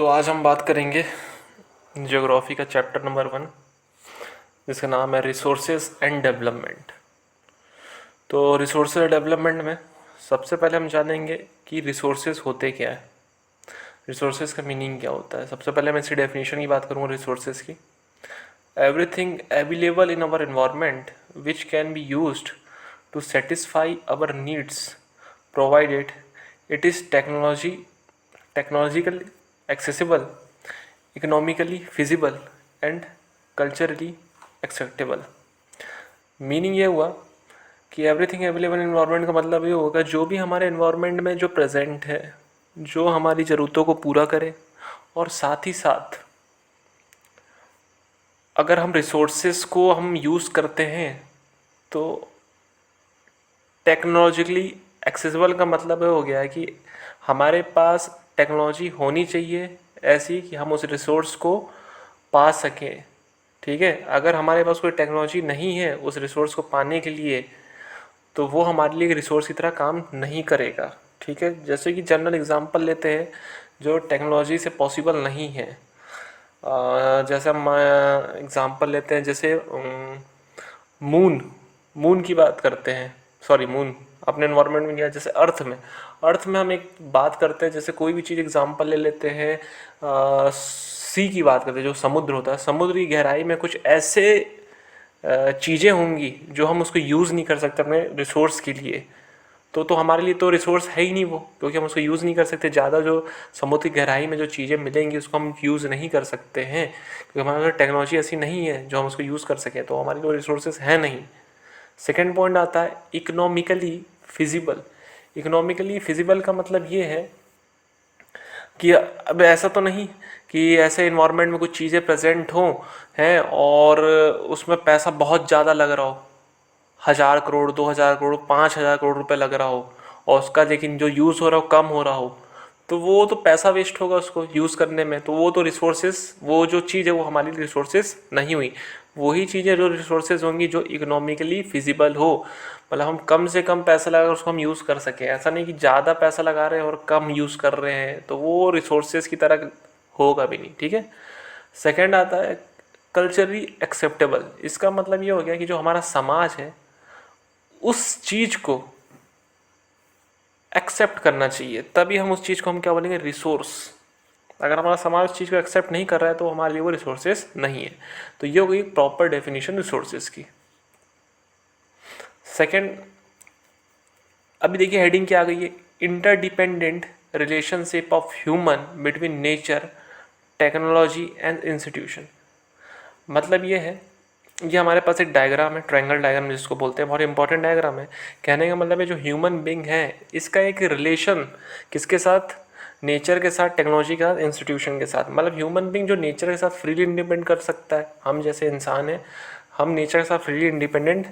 तो आज हम बात करेंगे ज्योग्राफी का चैप्टर नंबर 1, जिसका नाम है रिसोर्सेज एंड डेवलपमेंट। तो रिसोर्सेज डेवलपमेंट में सबसे पहले हम जानेंगे कि रिसोर्सेज होते क्या है, रिसोर्सेज का मीनिंग क्या होता है। सबसे पहले मैं इसकी डेफिनेशन की बात करूँगा रिसोर्सेज की। Everything available in our environment which can be used to satisfy our needs provided it is technological accessible, economically feasible and culturally acceptable। Meaning ये हुआ कि एवरीथिंग अवेलेबल इन्वायरमेंट का मतलब ये होगा जो भी हमारे इन्वायरमेंट में जो प्रेजेंट है, जो हमारी ज़रूरतों को पूरा करे, और साथ ही साथ अगर हम रिसोर्सेज को हम यूज़ करते हैं तो टेक्नोलॉजिकली एक्सेसिबल का मतलब ये हो गया है कि हमारे पास टेक्नोलॉजी होनी चाहिए ऐसी कि हम उस रिसोर्स को पा सकें। ठीक है, अगर हमारे पास कोई टेक्नोलॉजी नहीं है उस रिसोर्स को पाने के लिए तो वो हमारे लिए रिसोर्स की तरह काम नहीं करेगा। ठीक है, जैसे कि जनरल एग्जांपल लेते हैं जो टेक्नोलॉजी से पॉसिबल नहीं है। जैसे हम एग्जांपल लेते हैं, जैसे मून मून की बात करते हैं। सॉरी, मून अपने एनवायरनमेंट में नहीं है। जैसे अर्थ में हम एक बात करते हैं, जैसे कोई भी चीज़ एग्जांपल ले लेते हैं, सी की बात करते हैं, जो समुद्र होता है। समुद्र की गहराई में कुछ ऐसे चीज़ें होंगी जो हम उसको यूज़ नहीं कर सकते अपने रिसोर्स के लिए। तो हमारे लिए तो रिसोर्स है ही नहीं वो, क्योंकि हम उसको यूज़ नहीं कर सकते। ज़्यादा जो समुद्र की गहराई में जो चीज़ें मिलेंगी उसको हम यूज़ नहीं कर सकते हैं, क्योंकि हमारे पास टेक्नोलॉजी ऐसी नहीं है जो हम उसको यूज़ कर सकें, तो हमारे लिए रिसोर्सेज है नहीं। सेकेंड पॉइंट आता है इकोनॉमिकली फिजिबल। इकोनॉमिकली फिजिबल का मतलब ये है कि अब ऐसा तो नहीं कि ऐसे इन्वायरमेंट में कुछ चीज़ें प्रेजेंट हों हैं और उसमें पैसा बहुत ज़्यादा लग रहा हो, 1,000 करोड़, 2,000 करोड़, 5,000 करोड़ रुपए लग रहा हो, और उसका लेकिन जो यूज़ हो रहा हो कम हो रहा हो, तो वो तो पैसा वेस्ट होगा उसको यूज़ करने में। तो वो तो रिसोर्सेज, वो जो चीज़ है वो हमारी रिसोर्सेज नहीं हुई। वही चीज़ें जो रिसोर्सेज होंगी जो इकोनॉमिकली फिजिबल हो, मतलब हम कम से कम पैसा लगा उसको हम यूज़ कर सकें। ऐसा नहीं कि ज़्यादा पैसा लगा रहे हैं और कम यूज़ कर रहे हैं, तो वो रिसोर्सेज की तरह होगा भी नहीं। ठीक है, सेकेंड आता है कल्चरली एक्सेप्टेबल। इसका मतलब ये हो गया कि जो हमारा समाज है उस चीज़ को एक्सेप्ट करना चाहिए, तभी हम उस चीज़ को हम क्या बोलेंगे, रिसोर्स। अगर हमारा समाज उस चीज़ को एक्सेप्ट नहीं कर रहा है तो हमारे लिए वो रिसोर्सेज नहीं है। तो ये हो गई प्रॉपर डेफिनेशन रिसोर्सेज की। सेकंड, अभी देखिए हेडिंग क्या आ गई है, interdependent relationship of human between nature, technology and institution. मतलब ये है, ये हमारे पास एक डायग्राम है, ट्रायंगल डायग्राम जिसको बोलते हैं, बहुत इंपॉर्टेंट डायग्राम है। कहने का मतलब है जो ह्यूमन बींग है इसका एक रिलेशन किसके साथ, नेचर के साथ, टेक्नोलॉजी के साथ, इंस्टीट्यूशन के साथ। मतलब ह्यूमन बींग जो नेचर के साथ फ्रीली इंडिपेंडेंट कर सकता है, हम जैसे इंसान हैं हम नेचर के साथ फ्रीली इंडिपेंडेंट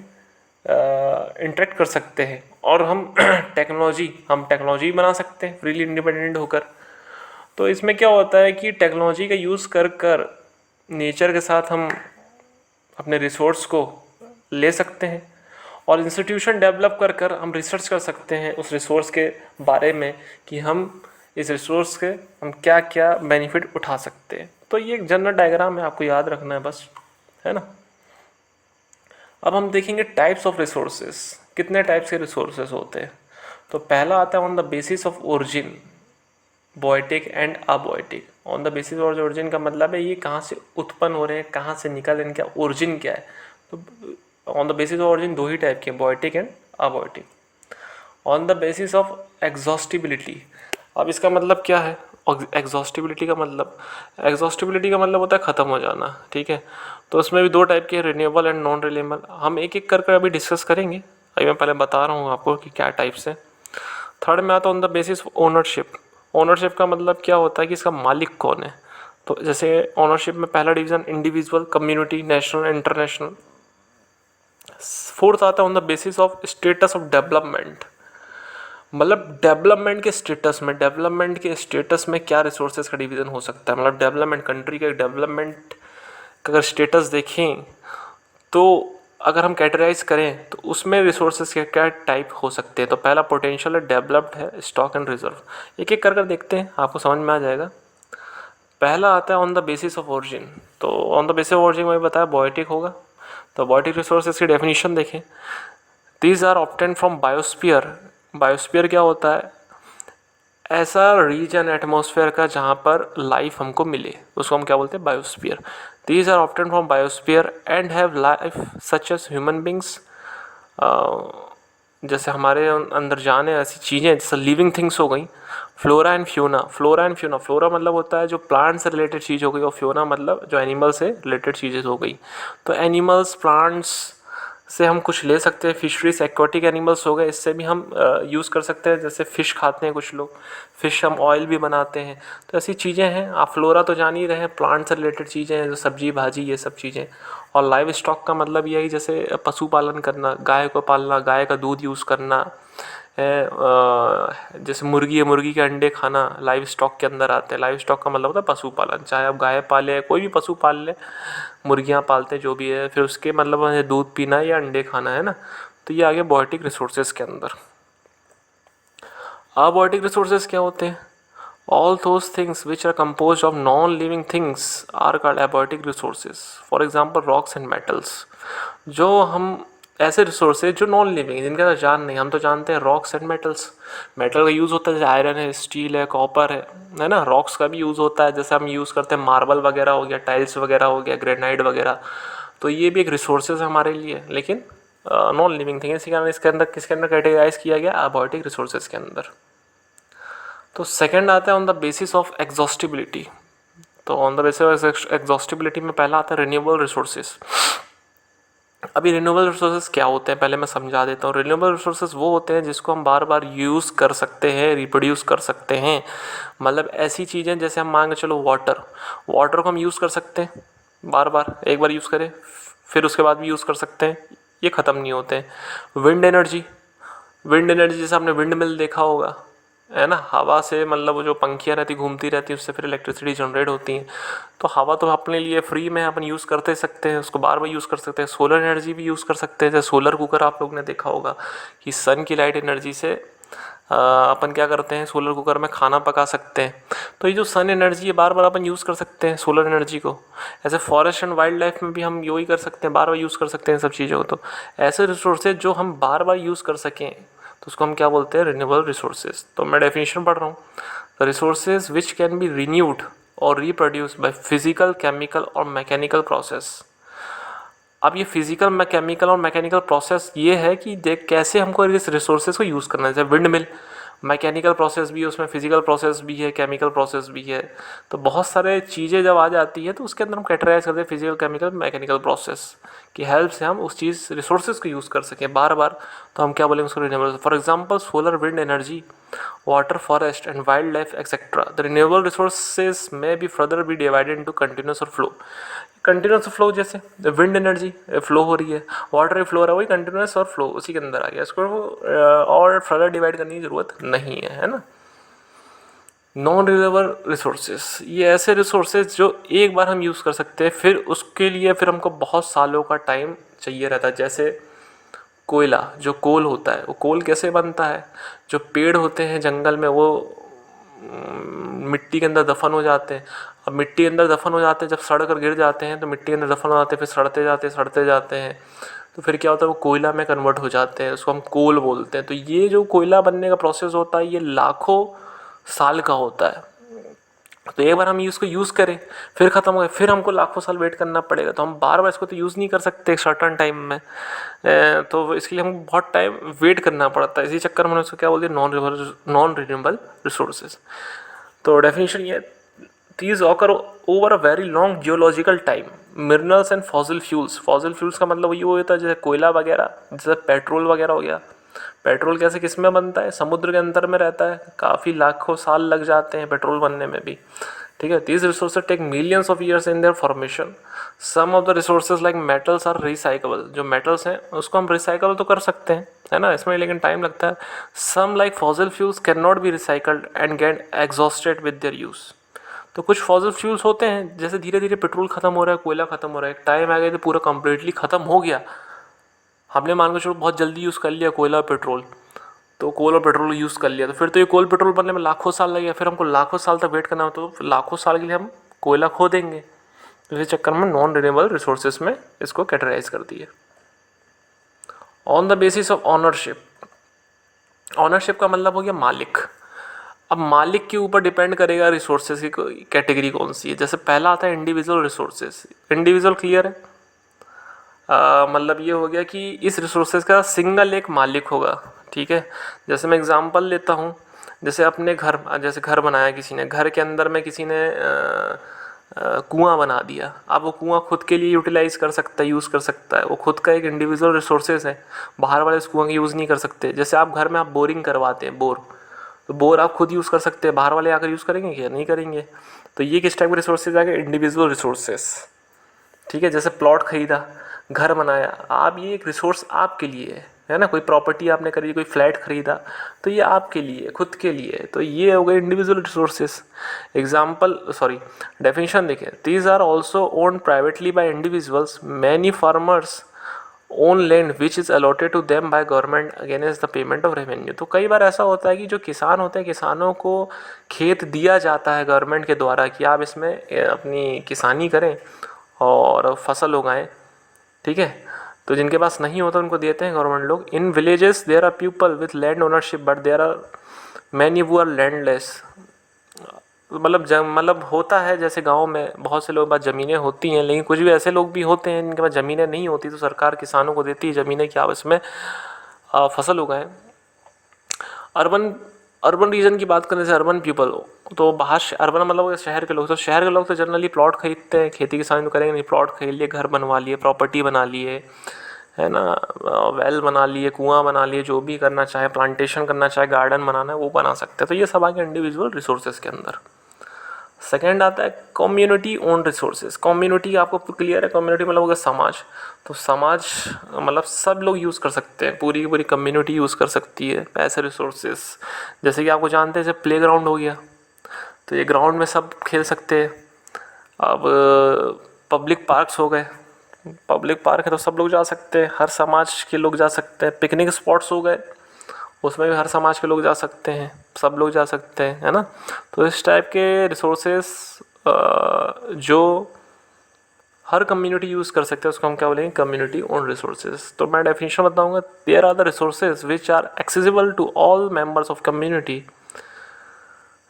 इंटरेक्ट कर सकते हैं, और हम टेक्नोलॉजी बना सकते हैं फ्रीली इंडिपेंडेंट होकर। तो इसमें क्या होता है कि टेक्नोलॉजी का यूज़ कर कर नेचर के साथ हम अपने रिसोर्स को ले सकते हैं, और इंस्टीट्यूशन डेवलप कर कर हम रिसर्च कर सकते हैं उस रिसोर्स के बारे में कि हम इस रिसोर्स के हम क्या क्या बेनिफिट उठा सकते हैं। तो ये एक जनरल डायग्राम है, आपको याद रखना है बस, है ना। अब हम देखेंगे टाइप्स ऑफ रिसोर्सेज, कितने टाइप्स के रिसोर्सेज होते हैं। तो पहला आता है on the basis of origin, biotic and abiotic. On the basis of origin का मतलब है ये कहाँ से उत्पन्न हो रहे हैं, कहाँ से निकल रहे हैं, इनका ओरिजिन क्या है। तो on the basis of origin दो ही टाइप के, biotic and abiotic. On the basis of exhaustibility, अब इसका मतलब क्या है, एग्जॉस्टिबिलिटी का मतलब होता है ख़त्म हो जाना। ठीक है, तो उसमें भी दो टाइप के, रिन्यूएबल एंड नॉन रिन्यूएबल। हम एक एक कर अभी डिस्कस करेंगे, अभी मैं पहले बता रहा हूँ आपको कि क्या टाइप्स हैं। थर्ड में आता है on the basis of ownership. Ownership का मतलब क्या होता है कि इसका मालिक कौन है। तो जैसे ओनरशिप में पहला division individual, community, national, international. Fourth आता है on the basis of status of development, मतलब डेवलपमेंट के स्टेटस में क्या रिसोर्सेज का डिवीज़न हो सकता है। मतलब डेवलपमेंट, कंट्री के डेवलपमेंट का अगर स्टेटस देखें तो अगर हम कैटेगराइज करें तो उसमें रिसोर्सेज के क्या टाइप हो सकते हैं। तो पहला पोटेंशियल है, डेवलप्ड है, स्टॉक एंड रिजर्व। एक एक कर देखते हैं, आपको समझ में आ जाएगा। पहला आता है on the basis of origin. तो on the basis of origin में बताया बायोटिक होगा। तो बायोटिक रिसोर्सेज की डेफिनेशन देखें, these are obtain from biosphere. Biosphere क्या होता है? ऐसा रीजन एटमॉस्फेयर का जहाँ पर लाइफ हमको मिले, उसको हम क्या बोलते हैं? Biosphere. These are obtain from biosphere and have life such as human beings. जैसे हमारे अंदर जान है ऐसी चीज़ें जैसे लिविंग थिंग्स हो गई। Flora and fauna. Flora and fauna, flora मतलब होता है जो प्लांट से रिलेटेड चीज़ हो गई, और फ्यूना मतलब जो एनिमल से रिलेटेड चीज़ें हो गई। तो एनिमल्स, प्लांट्स से हम कुछ ले सकते हैं। फिशरीज, एक्वाटिक एनिमल्स हो गए, इससे भी हम यूज़ कर सकते हैं। जैसे फ़िश खाते हैं कुछ लोग, फ़िश हम ऑयल भी बनाते हैं। तो ऐसी चीज़ें हैं। आप फ्लोरा तो जान ही रहे हैं, प्लांट से रिलेटेड चीज़ें हैं, जो सब्जी भाजी ये सब चीज़ें। और लाइव स्टॉक का मतलब ये है जैसे पशुपालन करना, गाय को पालना, गाय का दूध यूज़ करना है। जैसे मुर्गी है, मुर्गी के अंडे खाना लाइव स्टॉक के अंदर आते हैं। लाइव स्टॉक का मतलब होता है पशुपालन। चाहे आप गाय पाले, कोई भी पशु पाल ले, मुर्गियाँ पालते जो भी है, फिर उसके मतलब है दूध पीना या अंडे खाना, है ना। तो ये आ गया बायोटिक रिसोर्सेज के अंदर। अबायोटिक रिसोर्सेज क्या होते हैं? All those things which are compose of non living things are called abiotic resources. For example rocks and metals. जो हम ऐसे रिसोर्सेज जो नॉन लिविंग है, जिनका जान नहीं, हम तो जानते हैं रॉक्स एंड मेटल्स। मेटल का यूज़ होता है जैसे आयरन है, स्टील है, कॉपर है ना। रॉक्स का भी यूज़ होता है, जैसे हम यूज़ करते हैं मार्बल वगैरह हो गया, टाइल्स वगैरह हो गया, ग्रेनाइट वगैरह। तो ये भी एक रिसोर्सेज है हमारे लिए, लेकिन नॉन लिविंग थिंग है। इसी कारण इसके अंदर किसके अंदर कैटेगराइज किया गया? अबायोटिक रिसोर्सेज के अंदर। तो सेकंड आता है on the basis of exhaustibility. तो on the basis of exhaustibility में पहला आता है रिन्यूएबल रिसोर्सेज। अभी रिन्यूएबल रिसोर्सेज क्या होते हैं पहले मैं समझा देता हूँ। रिन्यूएबल रिसोर्सेज वो होते हैं जिसको हम बार बार यूज़ कर सकते हैं, रिप्रोड्यूस कर सकते हैं। मतलब ऐसी चीज़ें जैसे हम मान के चलो वाटर, वाटर को हम यूज़ कर सकते हैं बार बार, एक बार यूज़ करें फिर उसके बाद भी यूज़ कर सकते हैं, ये ख़त्म नहीं होते हैं। विंड एनर्जी, विंड एनर्जी जैसे आपने विंड मिल देखा होगा, है ना। हवा से मतलब वो जो पंखियाँ रहती घूमती रहती हैं, उससे फिर इलेक्ट्रिसिटी जनरेट होती है। तो हवा तो अपने लिए फ्री में अपन यूज़ करते सकते हैं, उसको बार बार यूज़ कर सकते हैं। सोलर एनर्जी भी यूज़ कर सकते हैं, जैसे सोलर कुकर आप लोग ने देखा होगा कि सन की लाइट एनर्जी से अपन क्या करते हैं, सोलर कुकर में खाना पका सकते हैं। तो ये जो सन एनर्जी है बार बार अपन यूज़ कर सकते हैं सोलर एनर्जी को। ऐसे फॉरेस्ट एंड वाइल्ड लाइफ में भी हम यही कर सकते हैं, बार बार यूज़ कर सकते हैं सब चीज़ों को। तो ऐसे रिसोर्सेज जो हम बार बार यूज़ कर सकें तो उसको हम क्या बोलते हैं? Renewable resources. तो मैं डेफिनेशन पढ़ रहा हूँ। The resources which can B renewed और रिप्रोड्यूस बाय फिजिकल, केमिकल और मैकेनिकल प्रोसेस। अब ये फिजिकल, केमिकल और मैकेनिकल प्रोसेस ये है कि देख कैसे हमको इस रिसोर्सेज को यूज़ करना है। जैसे विंड मिल, मैकेनिकल प्रोसेस भी है उसमें, फिजिकल प्रोसेस भी है, केमिकल प्रोसेस भी है। तो बहुत सारे चीज़ें जब आ जाती है तो उसके अंदर हम कैटेगराइज करते हैं फिजिकल, केमिकल, मैकेनिकल प्रोसेस की हेल्प से हम उस चीज़ रिसोर्सेज को यूज़ कर सकें बार बार। तो हम क्या बोलेंगे उसको? Renewable. For example solar, wind energy, water, forest and wildlife etcetera. The renewable resources में be further be divided into continuous और फ्लो। कंटिन्यूस फ्लो जैसे विंड एनर्जी फ्लो हो रही है, वाटर फ्लो हो रहा है, वही कंटिन्यूस और फ्लो उसी के अंदर आ गया। इसको और फर्दर डिवाइड करने की ज़रूरत नहीं है ना। नॉन रिन्यूएबल रिसोर्सेज, ये ऐसे रिसोर्सेज जो एक बार हम यूज़ कर सकते हैं, फिर उसके लिए फिर हमको बहुत सालों का टाइम चाहिए रहता है। जैसे कोयला, जो कोल होता है, वो कोल कैसे बनता है? जो पेड़ होते हैं जंगल में वो मिट्टी के अंदर दफन हो जाते हैं। अब मिट्टी के अंदर दफन हो जाते हैं, जब सड़ कर गिर जाते हैं तो मिट्टी के अंदर दफन हो जाते हैं, फिर सड़ते जाते हैं। तो फिर क्या होता है, वो कोयला में कन्वर्ट हो जाते हैं, उसको हम कोल बोलते हैं। तो ये जो कोयला बनने का प्रोसेस होता है ये लाखों साल का होता है। तो एक बार हम इसको यूज़ करें फिर ख़त्म हो गया, फिर हमको लाखों साल वेट करना पड़ेगा। तो हम बार बार इसको तो यूज़ नहीं कर सकते एक सर्टन टाइम में। तो इसके लिए हमको बहुत टाइम वेट करना पड़ता है। इसी चक्कर में उसको क्या बोलते हैं? Non renewable resources. तो डेफिनेशन ये, these occur over a very long geological time. Minerals and fossil fuels, fossil fuels का मतलब ये होता है जैसे कोयला वगैरह, जैसे पेट्रोल वगैरह हो गया। पेट्रोल कैसे किस में बनता है? समुद्र के अंदर में रहता है, काफ़ी लाखों साल लग जाते हैं पेट्रोल बनने में भी, ठीक है। These resources take millions of years in their formation. Some of the resources like metals are recyclable. जो मेटल्स हैं उसको हम रिसाइकल तो कर सकते हैं, है ना, इसमें लेकिन टाइम लगता है। Some like fossil fuels can not be recycled and get exhausted with their use. तो कुछ फॉसिल फ्यूल्स होते हैं, जैसे धीरे धीरे पेट्रोल ख़त्म हो रहा है, कोयला ख़त्म हो रहा है, एक टाइम आ गया तो पूरा कम्प्लीटली ख़त्म हो गया। हमने मान के चलो बहुत जल्दी यूज़ कर लिया कोयला पेट्रोल, तो कोल और पेट्रोल यूज़ कर लिया, तो फिर तो ये कोल पेट्रोल बनने में लाखों साल लगेगा, फिर हमको लाखों साल तक वेट करना हो। तो लाखों साल के लिए हम कोयला खोदेंगे। तो इस चक्कर में नॉन रिन्यूएबल रिसोर्सेज में इसको कैटेगराइज कर दिए। On the basis of ownership, ownership का मतलब हो गया मालिक। अब मालिक के ऊपर डिपेंड करेगा रिसोर्सेज की कैटेगरी कौन सी है। जैसे पहला आता है इंडिविजुअल रिसोर्सेज। इंडिविजुअल क्लियर है, मतलब ये हो गया कि इस रिसोर्सेज का सिंगल एक मालिक होगा, ठीक है। जैसे मैं एग्जांपल लेता हूँ, जैसे अपने घर, जैसे घर बनाया किसी ने, घर के अंदर में किसी ने कुआं बना दिया। अब वो कुआं खुद के लिए यूटिलाइज कर सकता है, यूज़ कर सकता है, वो खुद का एक इंडिविजुअल रिसोर्सेज है, बाहर वाले उस कुआं का यूज़ नहीं कर सकते। जैसे आप घर में आप बोरिंग करवाते हैं, बोर, तो बोर आप खुद यूज़ कर सकते हैं, बाहर वाले आकर यूज़ करेंगे क्या? नहीं करेंगे। तो ये किस टाइप के रिसोर्सेज आ गए? इंडिविजुअल रिसोर्सेज, ठीक है। जैसे प्लॉट खरीदा, घर बनाया, आप, ये एक रिसोर्स आपके लिए है ना। कोई प्रॉपर्टी आपने खरीदी, कोई फ्लैट खरीदा, तो ये आपके लिए, खुद के लिए, तो ये हो गए individual resources. Example, sorry, definition देखें, these are also owned privately by individuals, many farmers own land which is allotted to them by government against the payment of revenue. तो कई बार ऐसा होता है कि जो किसान होते हैं, किसानों को खेत दिया जाता है गवर्नमेंट के द्वारा कि आप इसमें अपनी किसानी करें और फसल उगाएं, ठीक है। तो जिनके पास नहीं होता उनको देते हैं गवर्नमेंट लोग। In villages there are people with land ownership but there are many who are landless. मतलब होता है, जैसे गांव में बहुत से लोगों के पास ज़मीनें होती हैं, लेकिन कुछ भी ऐसे लोग भी होते हैं जिनके पास ज़मीनें नहीं होती, तो सरकार किसानों को देती है ज़मीनें कि आप इसमें फसल उगाएं। अर्बन अर्बन रीजन की बात करें, जैसे अर्बन पीपल, तो बाहर अर्बन मतलब शहर के लोग, तो शहर के लोग तो जनरली प्लॉट खरीदते हैं, खेती किसानी तो करेंगे नहीं, प्लॉट खरीद लिए, घर बनवा लिए, प्रॉपर्टी बना लिए, है ना, वेल बना लिए, कुआं बना लिए, जो भी करना चाहे, प्लांटेशन करना चाहे, गार्डन बनाना है वो बना सकते हैं। तो ये सब आ गया इंडिविजुअल रिसोर्सेज के अंदर। सेकेंड आता है कम्युनिटी ओन रिसोर्सेज। कम्युनिटी आपको क्लियर है, कम्युनिटी मतलब होगा समाज। तो समाज मतलब सब लोग यूज़ कर सकते हैं, पूरी की पूरी कम्युनिटी यूज़ कर सकती है ऐसे रिसोर्सेज। जैसे कि आपको जानते हैं, जैसे प्ले ग्राउंड हो गया, तो ये ग्राउंड में सब खेल सकते हैं। अब पब्लिक पार्क्स हो गए, पब्लिक पार्क है तो सब लोग जा सकते हैं, हर समाज के लोग जा सकते हैं। पिकनिक स्पॉट्स हो गए, उसमें भी हर समाज के लोग जा सकते हैं, सब लोग जा सकते हैं, है ना। तो इस टाइप के रिसोर्सेस जो हर कम्युनिटी यूज़ कर सकते हैं, उसको हम क्या बोलेंगे? Community own resources. तो मैं डेफिनेशन बताऊंगा, there are the resources which are accessible to all members of community.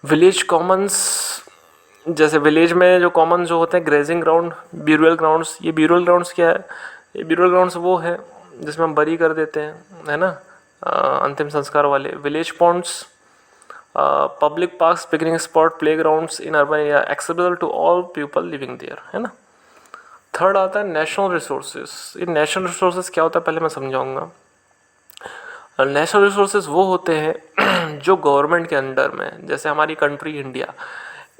Village commons, जैसे विलेज में जो कॉमन जो होते हैं, ग्रेजिंग ग्राउंड, ब्यूरल ग्राउंड्स। ये ब्यूरल ग्राउंड्स क्या है? ये ब्यूरल ग्राउंड्स वो है जिसमें हम बरी कर देते हैं, है ना, अंतिम संस्कार वाले। Village ponds, public parks, picnic spot, play grounds in urban area, accessible to all people living there, है ना। थर्ड आता है नेशनल रिसोर्सेज। ये नेशनल रिसोर्सेज क्या होता है पहले मैं समझाऊंगा। नेशनल रिसोर्सेज वो होते हैं जो गवर्नमेंट के अंडर में, जैसे हमारी कंट्री इंडिया,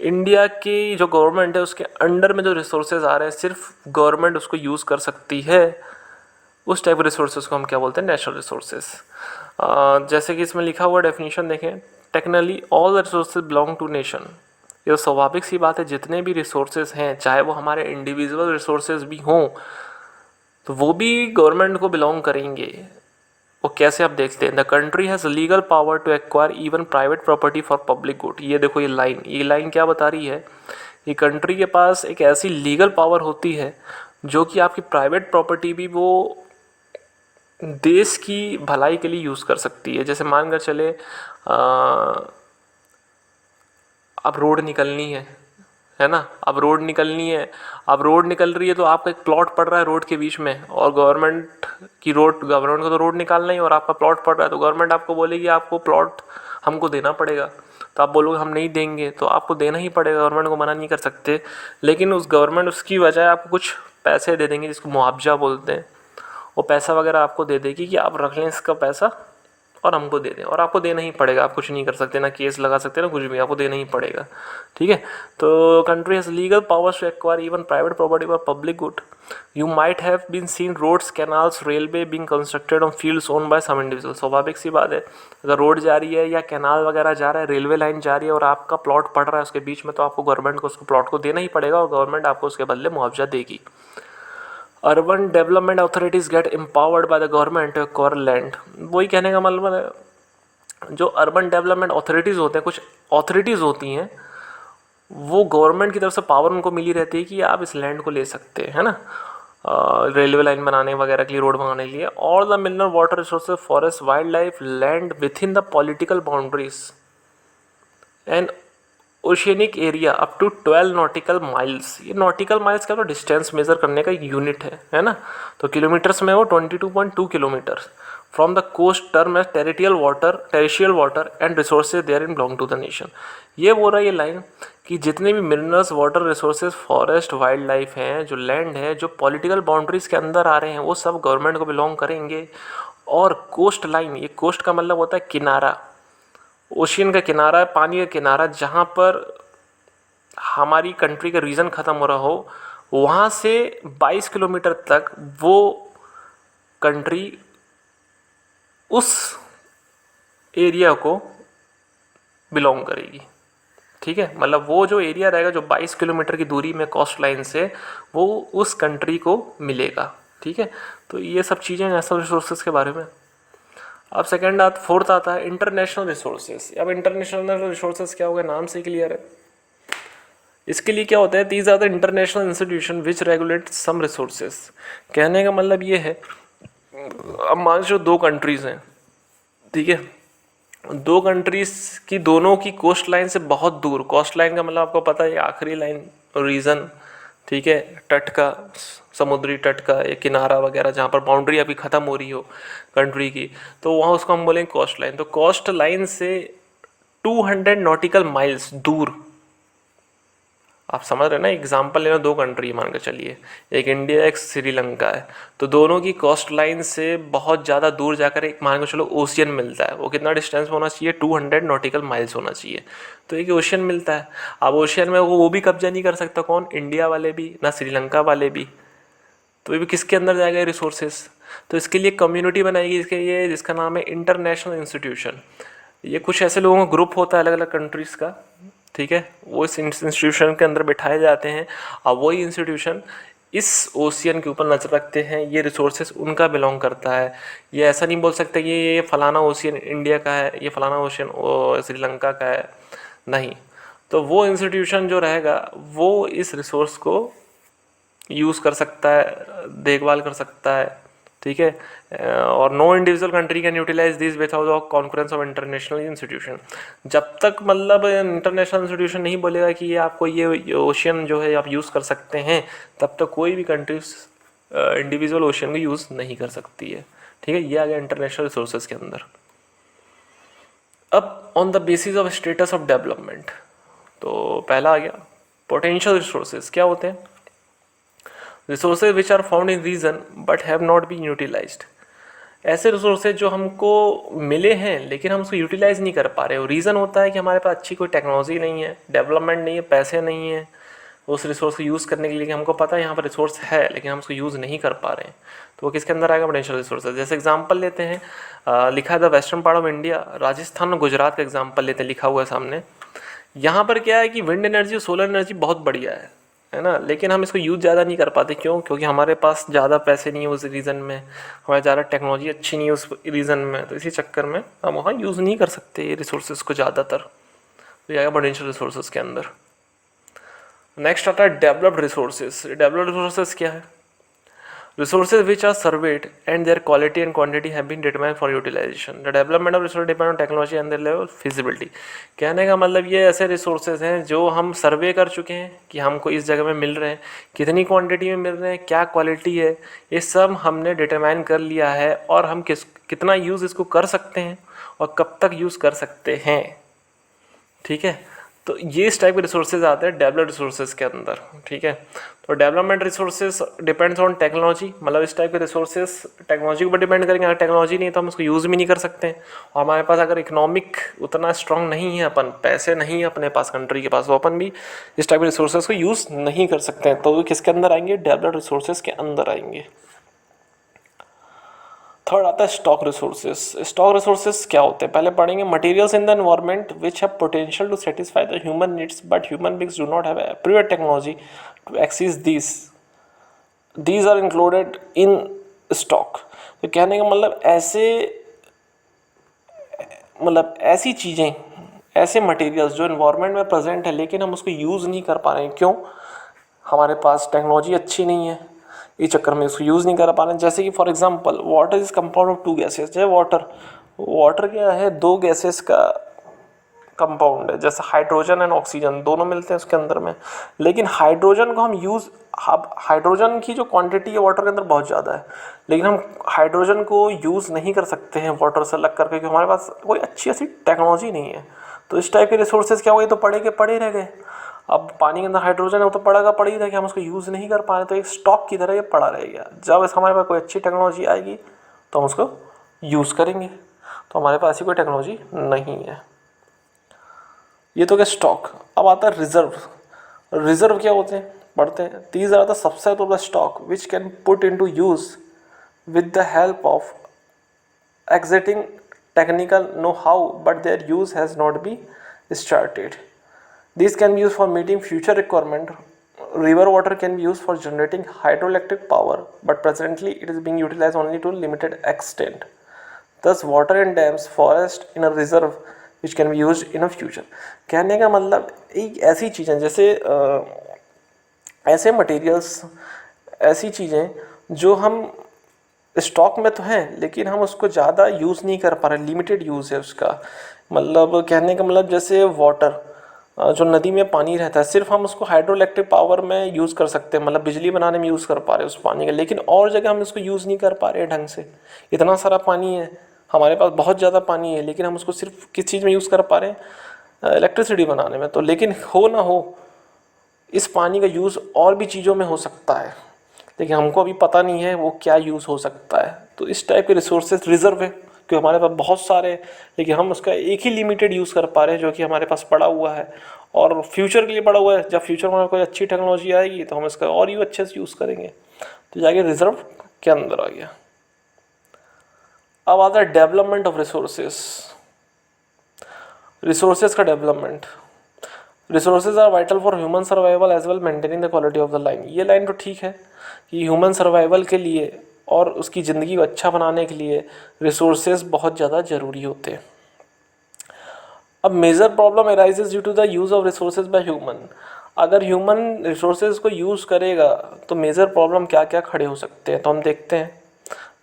इंडिया की जो गवर्नमेंट है उसके अंडर में जो रिसोर्सेज आ रहे हैं, सिर्फ गवर्नमेंट उसको यूज़ कर सकती है। उस टाइप के रिसोर्सेज को हम क्या बोलते हैं? National resources. जैसे कि इसमें लिखा हुआ डेफिनेशन देखें, technically all the resources belong to nation. ये स्वाभाविक सी बात है, जितने भी रिसोर्सेज हैं, चाहे वो हमारे इंडिविजुअल रिसोर्सेज भी हों, तो वो भी गवर्नमेंट को बिलोंग करेंगे। वो कैसे आप देखते हैं, the country has legal power to acquire even private property for public good. ये देखो, ये लाइन क्या बता रही है? ये कंट्री के पास एक ऐसी लीगल पावर होती है जो कि आपकी प्राइवेट प्रॉपर्टी भी वो देश की भलाई के लिए यूज़ कर सकती है। जैसे मान कर चले, अब रोड निकलनी है ना, अब रोड निकलनी है, अब रोड निकल रही है तो आपका एक प्लॉट पड़ रहा है रोड के बीच में, और गवर्नमेंट को तो रोड निकालना ही, और आपका प्लॉट पड़ रहा है, तो गवर्नमेंट आपको बोलेगी आपको प्लॉट हमको देना पड़ेगा। तो आप बोलोगे हम नहीं देंगे, तो आपको देना ही पड़ेगा, गवर्नमेंट को मना नहीं कर सकते। लेकिन उस गवर्नमेंट उसकी बजाय आपको कुछ पैसे दे देंगे, जिसको मुआवजा बोलते हैं। वो पैसा वगैरह आपको दे देगी कि आप रख लें इसका पैसा और हमको दे दें, और आपको देना ही पड़ेगा, आप कुछ नहीं कर सकते, ना केस लगा सकते, ना कुछ भी, आपको देना ही पड़ेगा, ठीक है। तो country has legal powers to acquire even private property for public good. You might have been seen roads, canals, railway being constructed on fields own by some individual. स्वाभाविक सी बात है, अगर रोड जा रही है या कैनाल वगैरह जा रहा है, रेलवे लाइन जा रही है और आपका प्लॉट पड़ रहा है उसके बीच में, तो आपको गवर्नमेंट को उसको प्लॉट को देना ही पड़ेगा, और गवर्नमेंट आपको उसके बदले मुआवजा देगी। Urban development authorities get empowered by the government to acquire land. वही कहने का मतलब है, जो अर्बन डेवलपमेंट अथॉरिटीज़ होते हैं, कुछ अथॉरिटीज़ होती हैं, वो गवर्नमेंट की तरफ से पावर उनको मिली रहती है कि आप इस लैंड को ले सकते हैं, है ना, रेलवे लाइन बनाने वगैरह के लिए, रोड बनाने के लिए। All the mineral water resources forest wildlife land within the political boundaries and oceanic area up to 12 nautical miles. ये नॉटिकल माइल्स क्या, तो डिस्टेंस मेजर करने का एक यूनिट है ना, तो किलोमीटर्स में वो 22.2 kilometre from the coast term as territorial water and resources therein belong to the nation. ये बोल रहा है ये लाइन कि जितने भी minerals, water resources, forest, wildlife हैं, जो लैंड है, जो पॉलिटिकल बाउंड्रीज के अंदर आ रहे हैं, वो सब गवर्नमेंट को बिलोंग करेंगे। और कोस्ट लाइन, ये कोस्ट का मतलब होता है किनारा, ओशियन का किनारा, पानी का किनारा, जहाँ पर हमारी कंट्री का रीजन ख़त्म हो रहा हो, वहाँ से 22 किलोमीटर तक वो कंट्री उस एरिया को बिलोंग करेगी। ठीक है, मतलब वो जो एरिया रहेगा जो 22 किलोमीटर की दूरी में कोस्ट लाइन से, वो उस कंट्री को मिलेगा। ठीक है, तो ये सब चीज़ें नेशनल रिसोर्सेज के बारे में। अब सेकंड फोर्थ आता है इंटरनेशनल रिसोर्सेज। अब इंटरनेशनल रिसोर्सेज क्या होगा, नाम से क्लियर है। इसके लिए क्या होता है, these are the international institution which regulate some resources. कहने का मतलब ये है, अब मान लो दो कंट्रीज़ हैं, ठीक है, दो कंट्रीज की दोनों की कोस्ट लाइन से बहुत दूर, कोस्ट लाइन का मतलब आपको पता है आखिरी लाइन, रीजन, ठीक है, तट का, समुद्री तट का एक किनारा वगैरह, जहाँ पर बाउंड्री अभी ख़त्म हो रही हो कंट्री की, तो वहाँ उसको हम बोलेंगे कोस्ट लाइन। तो कोस्ट लाइन से 200 नॉटिकल माइल्स दूर, आप समझ रहे हैं ना, एग्जाम्पल लेना, दो कंट्री मान के चलिए, एक इंडिया एक श्रीलंका है, तो दोनों की कोस्ट लाइन से बहुत ज़्यादा दूर जाकर एक मान के चलो ओशियन मिलता है। वो कितना डिस्टेंस में होना चाहिए, 200 नॉटिकल माइल्स होना चाहिए। तो एक ओशियन मिलता है। अब ओशियन में वो भी कब्जा नहीं कर सकता, कौन, इंडिया वाले भी ना श्रीलंका वाले भी, तो ये भी किसके अंदर जाएगा रिसोर्सेज। तो इसके लिए कम्युनिटी बनाएगी इसके लिए, जिसका नाम है इंटरनेशनल इंस्टीट्यूशन। ये कुछ ऐसे लोगों का ग्रुप होता है अलग अलग कंट्रीज़ का, ठीक है, वो इस इंस्टीट्यूशन के अंदर बिठाए जाते हैं। अब वही इंस्टीट्यूशन इस ओशियन के ऊपर नजर रखते हैं, ये रिसोर्सेज उनका बिलोंग करता है। ये ऐसा नहीं बोल सकते कि ये फलाना ओशियन इंडिया का है, ये फलाना ओशियन श्रीलंका का है, नहीं। तो वो इंस्टीट्यूशन जो रहेगा वो इस रिसोर्स को यूज़ कर सकता है, देखभाल कर सकता है, ठीक है। और no individual country can utilise this without conference of international institution. जब तक मतलब इंटरनेशनल इंस्टीट्यूशन नहीं बोलेगा कि ये आपको ये ओशियन जो है आप यूज़ कर सकते हैं, तब तक कोई भी कंट्रीज इंडिविजुअल ओशियन को यूज़ नहीं कर सकती है। ठीक है, ये आ गया इंटरनेशनल रिसोर्सेज के अंदर। अब on the basis of status of development, तो पहला आ गया पोटेंशियल रिसोर्सेज। क्या होते हैं, resources which are found in region but have not been utilised. ऐसे रिसोर्सेज जो हमको मिले हैं लेकिन हम उसको यूटिलाइज नहीं कर पा रहे हो। रीज़न होता है कि हमारे पास अच्छी कोई टेक्नोलॉजी नहीं है, डेवलपमेंट नहीं है, पैसे नहीं है उस रिसोर्स को यूज़ करने के लिए, कि हमको पता है यहाँ पर रिसोर्स है लेकिन हम उसको यूज़ नहीं कर पा रहे हैं। तो वो किसके अंदर आएगा, पोटेंशियल रिसोर्सेज। जैसे एग्जांपल लेते हैं, लिखा है the western part of India, Rajasthan और गुजरात का एग्जांपल लेते हैं, लिखा हुआ है सामने। यहाँ पर क्या है कि विंड एनर्जी और सोलर एनर्जी बहुत बढ़िया है ना, लेकिन हम इसको यूज़ ज़्यादा नहीं कर पाते। क्यों, क्योंकि हमारे पास ज़्यादा पैसे नहीं है उस रीज़न में, हमारे ज़्यादा टेक्नोलॉजी अच्छी नहीं है उस रीज़न में, तो इसी चक्कर में हम वहाँ यूज़ नहीं कर सकते ये रिसोर्सेज को ज़्यादातर। तो ये आएगा पोटेंशियल रिसोर्सेज के अंदर। नेक्स्ट आता है डेवलप्ड रिसोर्सेज। डेवलप्ड रिसोर्सेज क्या है, resources which are surveyed and their quality and quantity have been determined for utilization. The development of resources depend on technology and their level of feasibility. कहने का मतलब ये ऐसे resources हैं जो हम सर्वे कर चुके हैं कि हमको इस जगह में मिल रहे हैं, कितनी क्वांटिटी में मिल रहे हैं, क्या क्वालिटी है, ये सब हमने डिटरमाइन कर लिया है, और हम कितना यूज़ इसको कर सकते हैं और कब तक यूज़ कर सकते हैं। ठीक है, तो ये इस टाइप के रिसोर्सेज आते हैं डेवलप्ड रिसोर्सेज के अंदर। ठीक है, तो development resources depends on technology, मतलब इस टाइप के रिसोर्सेज टेक्नोलॉजी के ऊपर डिपेंड करेंगे। अगर टेक्नोलॉजी नहीं तो हम उसको यूज़ भी नहीं कर सकते हैं, और हमारे पास अगर इकोनॉमिक उतना स्ट्रांग नहीं है, अपन पैसे नहीं है अपने पास कंट्री के पास, तो अपन भी इस टाइप के रिसोर्सेज को यूज़ नहीं कर सकते हैं। तो वो किसके अंदर आएंगे, डेवलप्ड रिसोर्सेज के अंदर आएंगे। थर्ड आता है स्टॉक रिसोर्सेज। स्टॉक रिसोर्सेज क्या होते हैं, पहले पढ़ेंगे। Materials in the environment which have potential to satisfy the human needs but human beings do not have appropriate technology to access these are included in stock. तो कहने का मतलब ऐसी चीज़ें ऐसे मटेरियल्स जो इन्वायरमेंट में प्रेजेंट है लेकिन हम उसको यूज़ नहीं कर पा रहे हैं, क्यों? हमारे पास टेक्नोलॉजी अच्छी नहीं है, इस चक्कर में उसको यूज़ नहीं कर पा रहे हैं। जैसे कि for example water is compound of two gases. जैसे वाटर क्या है, दो गैसेस का कंपाउंड है, जैसे हाइड्रोजन एंड ऑक्सीजन दोनों मिलते हैं उसके अंदर में। लेकिन हाइड्रोजन को हम हाइड्रोजन की जो क्वांटिटी है वाटर के अंदर बहुत ज़्यादा है, लेकिन हम हाइड्रोजन को यूज़ नहीं कर सकते हैं वाटर से अलग करके, क्योंकि हमारे पास कोई अच्छी ऐसी टेक्नोलॉजी नहीं है। तो इस टाइप के रिसोर्सेज क्या हो गए, तो पड़े के पड़े रह गए। अब पानी के अंदर हाइड्रोजन है, वो तो पड़ा का पड़ा ही रह गया, हम उसको यूज़ नहीं कर पा रहे, तो एक स्टॉक की तरह ये पड़ा रह गया। जब हमारे पास कोई अच्छी टेक्नोलॉजी आएगी तो हम उसको यूज़ करेंगे। तो हमारे पास ही कोई टेक्नोलॉजी नहीं है। ये तो क्या स्टॉक। अब आता है रिजर्व। रिजर्व क्या होते हैं, पढ़ते हैं। These are the subset of the stock which can put into use with the help of existing technical know how but their use has not be started. These can be used for meeting future requirement. River water can be used for generating hydroelectric power, but presently it is being utilized only to limited extent. Thus, water in dams, forest in a reserve, which can be used in a future. कहने का मतलब एक ऐसी चीज़ें जैसे ऐसे materials, ऐसी चीज़ें जो हम स्टॉक में तो हैं लेकिन हम उसको ज़्यादा यूज़ नहीं कर पा रहे, लिमिटेड यूज़ है उसका। मतलब कहने का मतलब जैसे वाटर, जो नदी में पानी रहता है, सिर्फ हम उसको हाइड्रो इलेक्ट्रिक पावर में यूज़ कर सकते हैं, मतलब बिजली बनाने में यूज़ कर पा रहे हैं उस पानी का, लेकिन और जगह हम इसको यूज़ नहीं कर पा रहे हैं ढंग से। इतना सारा पानी है हमारे पास, बहुत ज़्यादा पानी है, लेकिन हम उसको सिर्फ किस चीज़ में यूज़ कर पा रहे हैं, इलेक्ट्रिसिटी बनाने में। तो लेकिन हो ना हो, इस पानी का यूज़ और भी चीज़ों में हो सकता है, लेकिन हमको अभी पता नहीं है वो क्या यूज़ हो सकता है। तो इस टाइप के रिसोर्सेज रिजर्व है कि हमारे पास बहुत सारे, लेकिन हम उसका एक ही लिमिटेड यूज़ कर पा रहे हैं जो कि हमारे पास पड़ा हुआ है और फ्यूचर के लिए पड़ा हुआ है। जब फ्यूचर में कोई अच्छी टेक्नोलॉजी आएगी तो हम इसका और ही अच्छे से यूज़ करेंगे। तो जाके रिजर्व के अंदर आ गया। अब आता है डेवलपमेंट ऑफ रिसोर्सेज का development. Resources are vital for human survival as well maintaining the quality of the line. ये लाइन तो ठीक है कि ह्यूमन सर्वाइवल के लिए और उसकी ज़िंदगी को अच्छा बनाने के लिए रिसोर्सेज बहुत ज़्यादा ज़रूरी होते हैं। अब major problem arises due to the use of resources by human. अगर ह्यूमन रिसोर्सेज को यूज़ करेगा तो मेजर प्रॉब्लम क्या क्या खड़े हो सकते हैं, तो हम देखते हैं।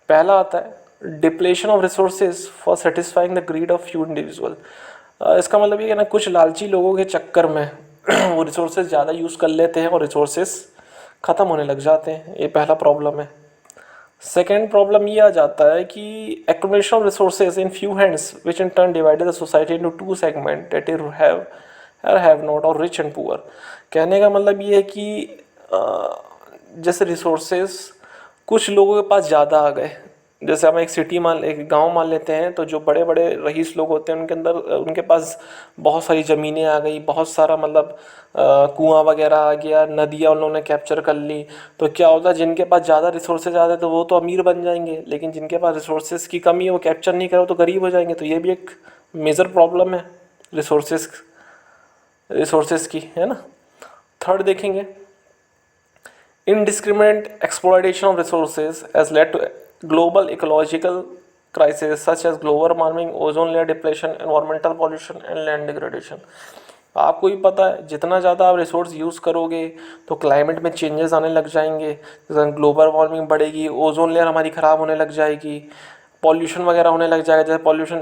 पहला आता है depletion of resources for satisfying the greed of few individual. इसका मतलब ये है ना, कुछ लालची लोगों के चक्कर में वो रिसोर्सेज ज़्यादा यूज़ कर लेते हैं और रिसोर्सेज ख़त्म होने लग जाते हैं। ये पहला प्रॉब्लम है। सेकेंड प्रॉब्लम ये आ जाता है कि accumulation of resources in few hands which in turn divided the society into two segment that is have not और रिच एंड पुअर। कहने का मतलब ये है कि जैसे रिसोर्सेज कुछ लोगों के पास ज़्यादा आ गए, जैसे हम एक गांव मान लेते हैं, तो जो बड़े बड़े रईस लोग होते हैं उनके अंदर उनके पास बहुत सारी ज़मीनें आ गई, बहुत सारा मतलब कुआं वगैरह आ गया, नदियाँ उन्होंने कैप्चर कर ली। तो क्या होता है, जिनके पास ज़्यादा रिसोर्सेज आ जाते तो वो तो अमीर बन जाएंगे, लेकिन जिनके पास रिसोर्सेज की कमी है वो कैप्चर नहीं करे तो गरीब हो जाएंगे। तो ये भी एक मेजर प्रॉब्लम है रिसोर्सेज की, है ना। थर्ड देखेंगे, indiscriminate exploitation of resources has led to global ecological crises such as global warming, ozone layer depletion, environmental pollution and land degradation. आपको ही पता है जितना ज़्यादा आप रिसोर्स यूज़ करोगे तो क्लाइमेट में चेंजेस आने लग जाएंगे, जैसे ग्लोबल वार्मिंग बढ़ेगी, ओजोन लेयर हमारी ख़राब होने लग जाएगी, पॉल्यूशन वगैरह होने लग जाएगा।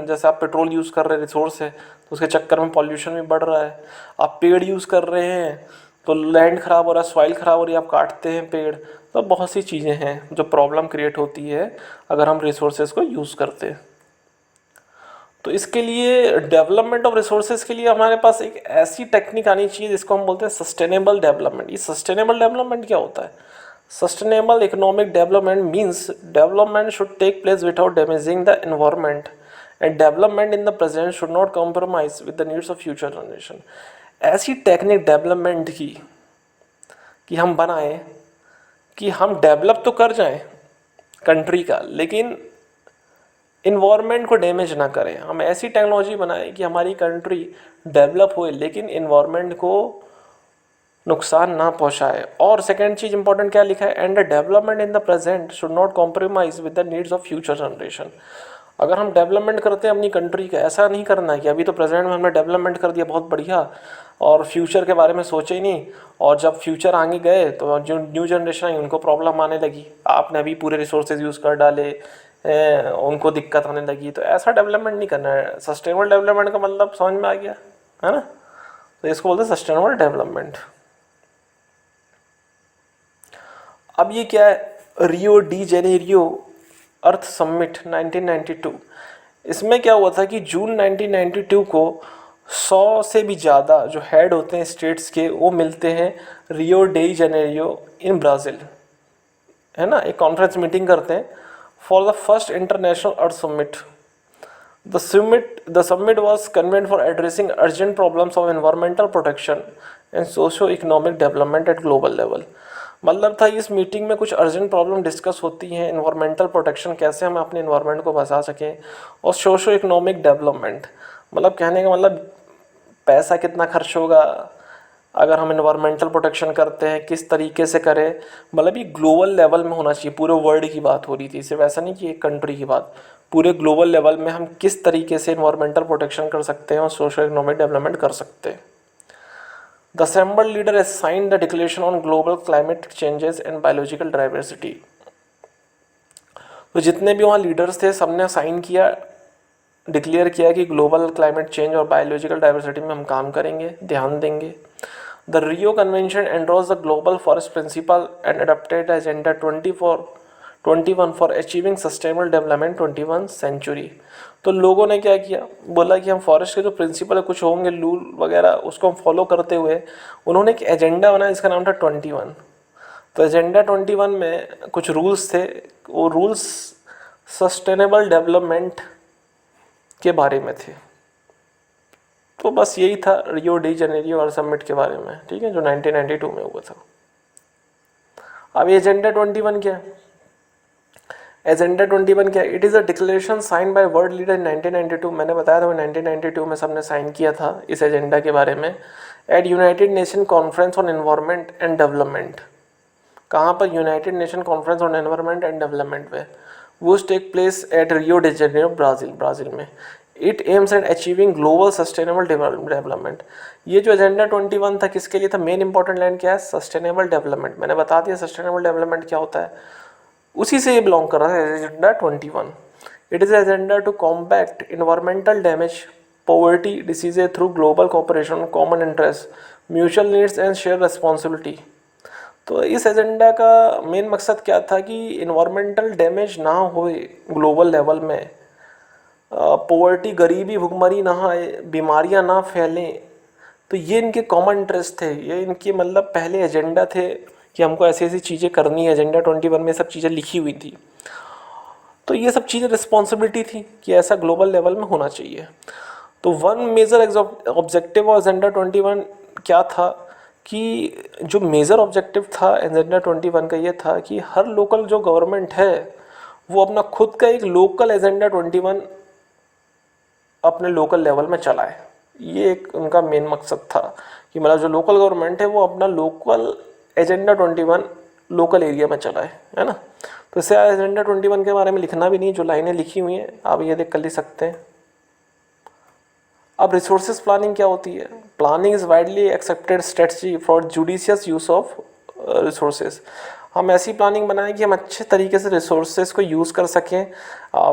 जैसे आप पेट्रोल यूज़ कर रहे हैं रिसोर्स है तो उसके चक्कर में पॉल्यूशन भी बढ़ रहा है। आप पेड़ यूज़ कर रहे हैं तो लैंड ख़राब हो रहा है, सॉइल ख़राब हो रही है, आप काटते हैं पेड़। तो बहुत सी चीज़ें हैं जो प्रॉब्लम क्रिएट होती है अगर हम रिसोर्सेज को यूज़ करते हैं। तो इसके लिए डेवलपमेंट ऑफ रिसोर्सेज के लिए हमारे पास एक ऐसी टेक्निक आनी चाहिए जिसको हम बोलते हैं सस्टेनेबल डेवलपमेंट। ये सस्टेनेबल डेवलपमेंट क्या होता है? Sustainable economic development means development should take place without damaging the environment and development in the present should not compromise with the needs of future generation. ऐसी टेक्निक डेवलपमेंट की कि हम बनाएं कि हम डेवलप तो कर जाएं कंट्री का, लेकिन इन्वायरमेंट को डैमेज ना करें। हम ऐसी टेक्नोलॉजी बनाएं कि हमारी कंट्री डेवलप होए लेकिन इन्वायरमेंट को नुकसान ना पहुंचाए। और सेकेंड चीज़ इंपॉर्टेंट क्या लिखा है, and the development in the present should not compromise with the needs of future generation. अगर हम डेवलपमेंट करते हैं अपनी कंट्री का, ऐसा नहीं करना है कि अभी तो प्रेजेंट में हमने डेवलपमेंट कर दिया बहुत बढ़िया और फ्यूचर के बारे में सोचे ही नहीं, और जब फ्यूचर आगे गए तो जो न्यू जनरेशन आई उनको प्रॉब्लम आने लगी, आपने अभी पूरे रिसोर्सेज यूज़ कर डाले, उनको दिक्कत आने लगी। तो ऐसा डेवलपमेंट नहीं करना है। सस्टेनेबल डेवलपमेंट का मतलब समझ में आ गया है ना, तो इसको बोलते हैं सस्टेनेबल डेवलपमेंट। अब ये क्या है, रियो डी जेनेरियो अर्थ समिट 1992, इसमें क्या हुआ था कि जून 1992 को 100 से भी ज़्यादा जो हेड होते हैं स्टेट्स के वो मिलते हैं रियो डी जेनेरियो इन ब्राज़ील, है ना, एक कॉन्फ्रेंस मीटिंग करते हैं for the first international earth summit. The summit was convened for addressing urgent problems of environmental protection and socio-economic development at global level। मतलब था इस मीटिंग में कुछ अर्जेंट प्रॉब्लम डिस्कस होती हैं, इन्वायरमेंटल प्रोटेक्शन कैसे हम अपने इन्वायरमेंट को बचा सकें, और सोशो इकोनॉमिक डेवलपमेंट, मतलब कहने का मतलब पैसा कितना खर्च होगा अगर हम इन्वायरमेंटल प्रोटेक्शन करते हैं, किस तरीके से करें, मतलब ये ग्लोबल लेवल में होना चाहिए, पूरे वर्ल्ड की बात हो रही थी, सिर्फ ऐसा नहीं कि एक कंट्री की बात, पूरे ग्लोबल लेवल में हम किस तरीके से इन्वायरमेंटल प्रोटेक्शन कर सकते हैं और सोशल इकोनॉमिक डेवलपमेंट कर सकते हैं। The assembled leader has signed the declaration on global climate changes and biological diversity. तो जितने भी वहाँ लीडर्स थे सबने साइन किया, डिक्लेयर किया कि ग्लोबल क्लाइमेट चेंज और बायोलॉजिकल डाइवर्सिटी में हम काम करेंगे, ध्यान देंगे। The Rio convention endorse the global forest principle and adopted agenda 21 for achieving sustainable development 21 century. तो लोगों ने क्या किया, बोला कि हम फॉरेस्ट के जो प्रिंसिपल है कुछ होंगे रूल वगैरह, उसको हम फॉलो करते हुए उन्होंने एक एजेंडा बनाया जिसका नाम था 21। तो एजेंडा 21 में कुछ रूल्स थे, वो रूल्स सस्टेनेबल डेवलपमेंट के बारे में थे। तो बस यही था रियो डी जेनेरियो और समिट के बारे में, ठीक है, जो 1992 में हुआ था। अब एजेंडा 21 क्या है? एजेंडा 21 क्या है? It is a declaration sign by world leader in 1992। मैंने बताया था 1992 में सबने साइन किया था इस एजेंडा के बारे में, at United Nation conference on environment and development. कहाँ पर? United Nation conference on environment and development में, वो take place at Rio de Janeiro Brazil में। It aims at achieving global sustainable development. ये जो एजेंडा 21 था किसके लिए था? मेन इंपॉर्टेंट लाइन क्या है? Sustainable development. मैंने बता दिया सस्टेनेबल डेवलपमेंट क्या होता है, उसी से ये बिलोंग कर रहा है agenda 21। It is agenda to combat environmental damage, poverty, diseases through global cooperation, common interest, mutual needs and share responsibility. तो इस एजेंडा का मेन मकसद क्या था कि इन्वायरमेंटल डैमेज ना होए ग्लोबल लेवल में, पॉवर्टी, गरीबी, भुखमरी ना आए, बीमारियां ना फैलें। तो ये इनके कॉमन इंटरेस्ट थे, ये इनके मतलब पहले एजेंडा थे कि हमको ऐसी ऐसी चीज़ें करनी है। एजेंडा 21 में सब चीज़ें लिखी हुई थी, तो ये सब चीज़ें रिस्पॉन्सिबिलिटी थी कि ऐसा ग्लोबल लेवल में होना चाहिए। तो one major objective of agenda 21 क्या था कि जो मेजर ऑब्जेक्टिव था एजेंडा 21 का ये था कि हर लोकल जो गवर्नमेंट है वो अपना खुद का एक लोकल एजेंडा 21 अपने लोकल लेवल में चलाए। ये एक उनका मेन मकसद था कि मतलब जो लोकल गवर्नमेंट है वो अपना लोकल एजेंडा 21 लोकल एरिया में चलाए, है ना। तो इससे एजेंडा 21 के बारे में लिखना भी नहीं, जो लाइनें लिखी हुई हैं आप ये देख कर लिख सकते हैं। अब रिसोर्सेज प्लानिंग क्या होती है? Planning is widely accepted strategy for judicious use of resources. हम ऐसी प्लानिंग बनाएं कि हम अच्छे तरीके से रिसोर्सेज को यूज़ कर सकें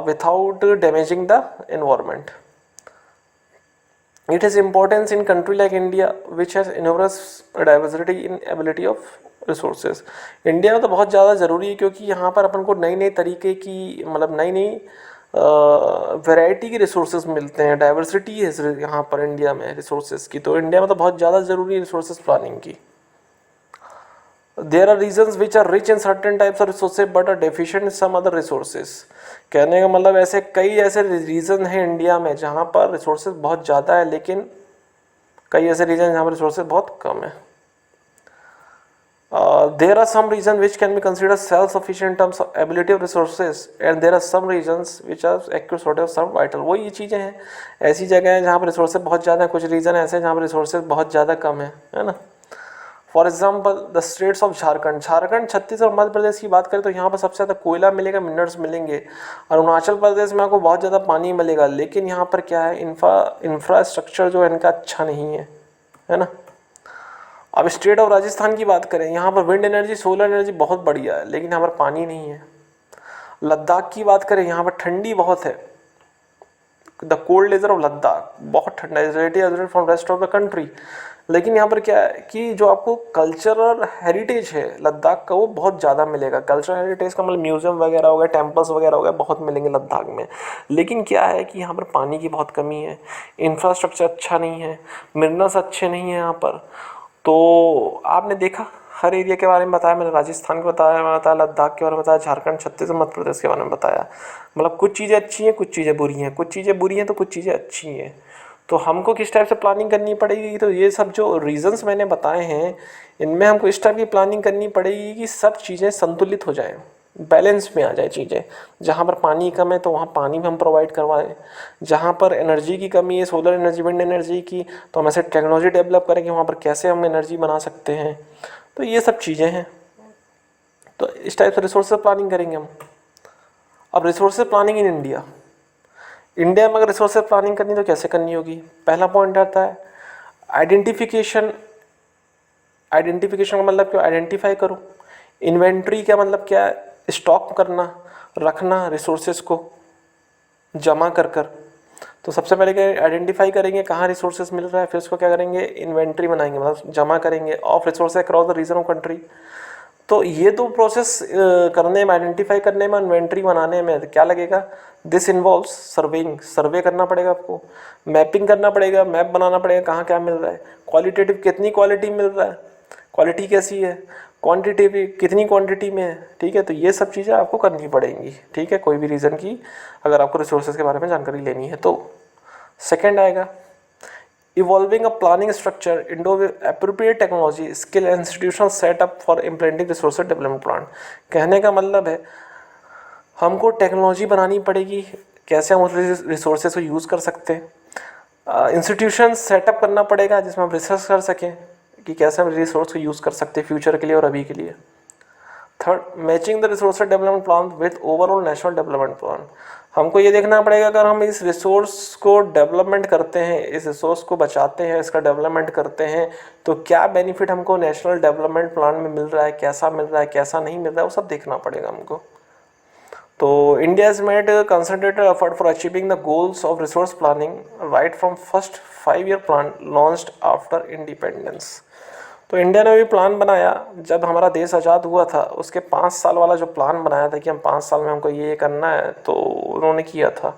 without damaging the environment. It has importance in country like India, which has enormous diversity in ability of resources। India में तो बहुत ज़्यादा ज़रूरी है क्योंकि यहाँ पर अपन को नई नई तरीके की मतलब नई नई वैरायटी के रिसोर्सेज मिलते हैं, डाइवर्सिटी है यहाँ पर इंडिया में रिसोर्सेज की। तो इंडिया में तो बहुत ज़्यादा ज़रूरी है रिसोर्सेज प्लानिंग की। There are regions which are rich in certain types of resources but are deficient in some other resources। कहने का मतलब ऐसे कई ऐसे रीजन हैं इंडिया में जहाँ पर रिसोर्सेज बहुत ज़्यादा है, लेकिन कई ऐसे रीजन जहाँ पर रिसोर्सेज बहुत कम है। There are some regions which can be considered self-sufficient in terms of ability of resources and there are some regions which are acute shortage of some vital। वो ये चीज़ें हैं, ऐसी जगह हैं जहाँ पर रिसोर्सेज बहुत ज़्यादा है, कुछ रीजन ऐसे हैं जहाँ पर रिसोर्सेज बहुत ज़्यादा कम है ना। For example the states of Jharkhand, Jharkhand, Chhattisgarh और मध्य प्रदेश की बात करें तो यहाँ पर सबसे ज़्यादा कोयला मिलेगा, मिनरल्स मिलेंगे। अरुणाचल प्रदेश में आपको बहुत ज़्यादा पानी मिलेगा, लेकिन यहाँ पर क्या है, इंफ्रास्ट्रक्चर जो है इनका अच्छा नहीं है ना। अब स्टेट ऑफ राजस्थान की बात करें, यहाँ पर विंड एनर्जी, सोलर एनर्जी बहुत बढ़िया है, लेकिन यहाँ पर पानी नहीं है। लद्दाख की बात करें, यहाँ पर ठंडी बहुत है, the cold laser of Ladakh, बहुत ठंडा है from rest of the country. लेकिन यहाँ पर क्या है कि जो आपको कल्चरल हेरिटेज है लद्दाख का वो बहुत ज़्यादा मिलेगा। कल्चरल हेरिटेज का मतलब म्यूजियम वगैरह हो गया, टेम्पल्स वगैरह हो गया, बहुत मिलेंगे लद्दाख में। लेकिन क्या है कि यहाँ पर पानी की बहुत कमी है, इंफ्रास्ट्रक्चर अच्छा नहीं है, मिनरल्स अच्छे नहीं हैं यहाँ पर। तो आपने देखा हर एरिया के बारे में बताया, मैंने राजस्थान के बताया, लद्दाख के बारे में बताया, झारखंड, छत्तीसगढ़, मध्य प्रदेश के बारे में बताया। मतलब कुछ चीज़ें अच्छी हैं, कुछ चीज़ें बुरी हैं, कुछ चीज़ें बुरी हैं तो कुछ चीज़ें अच्छी हैं। तो हमको किस टाइप से प्लानिंग करनी पड़ेगी, तो ये सब जो रीजंस मैंने बताए हैं इनमें हमको इस टाइप की प्लानिंग करनी पड़ेगी कि सब चीज़ें संतुलित हो जाएं, बैलेंस में आ जाए चीज़ें। जहाँ पर पानी कम है तो वहाँ पानी भी हम प्रोवाइड करवाएं, जहाँ पर एनर्जी की कमी है, सोलर एनर्जी, विंड एनर्जी की, तो हम ऐसे टेक्नोलॉजी डेवलप करें कि वहाँ पर कैसे हम एनर्जी बना सकते हैं। तो ये सब चीज़ें हैं, तो इस टाइप से रिसोर्स प्लानिंग करेंगे हम। अब resource planning in India, India में अगर रिसोर्स प्लानिंग करनी तो कैसे करनी होगी। पहला पॉइंट आता है आइडेंटिफिकेशन। आइडेंटिफिकेशन का मतलब क्या, आइडेंटिफाई करो। इन्वेंट्री का मतलब क्या है, स्टॉक करना, रखना, रिसोर्सेज को जमा कर कर। तो सबसे पहले क्या आइडेंटिफाई करेंगे कहाँ रिसोर्सेज मिल रहा है, फिर उसको क्या करेंगे, इन्वेंट्री बनाएंगे, मतलब जमा करेंगे of resources across the region of country. तो ये दो प्रोसेस करने में, आइडेंटिफाई करने में, इन्वेंट्री बनाने में क्या लगेगा, दिस इन्वॉल्व्स सर्वेइंग, सर्वे करना पड़ेगा आपको, मैपिंग करना पड़ेगा, मैप बनाना पड़ेगा कहाँ क्या मिल रहा है, क्वालिटेटिव कितनी क्वालिटी मिल रहा है, क्वालिटी कैसी है, क्वांटिटी भी कितनी क्वांटिटी में है, ठीक है। तो ये सब चीज़ें आपको करनी पड़ेंगी, ठीक है, कोई भी रीज़न की अगर आपको रिसोर्सेज के बारे में जानकारी लेनी है तो। सेकेंड आएगा evolving a planning structure Indo appropriate technology skill institutional setup for implementing resource development plan. कहने का मतलब है हमको टेक्नोलॉजी बनानी पड़ेगी, कैसे हम उस रिसोर्सेज को यूज़ कर सकते हैं। इंस्टीट्यूशन सेटअप करना पड़ेगा जिसमें हम रिसर्च कर सकें कि कैसे हम रिसोर्स को यूज़ कर सकते हैं फ्यूचर के लिए और अभी के लिए। Third, matching the resource development plan with overall national development plan. हमको ये देखना पड़ेगा अगर हम इस रिसोर्स को डेवलपमेंट करते हैं, इस रिसोर्स को बचाते हैं, इसका डेवलपमेंट करते हैं, तो क्या बेनिफिट हमको नेशनल डेवलपमेंट प्लान में मिल रहा है, कैसा मिल रहा है, कैसा नहीं मिल रहा है, वो सब देखना पड़ेगा हमको। तो India has made a concentrated effort for achieving the goals of resource planning right from first 5-year plan launched after independence। तो इंडिया ने भी प्लान बनाया जब हमारा देश आज़ाद हुआ था, उसके 5 साल वाला जो प्लान बनाया था कि हम 5 साल में हमको ये करना है, तो उन्होंने किया था।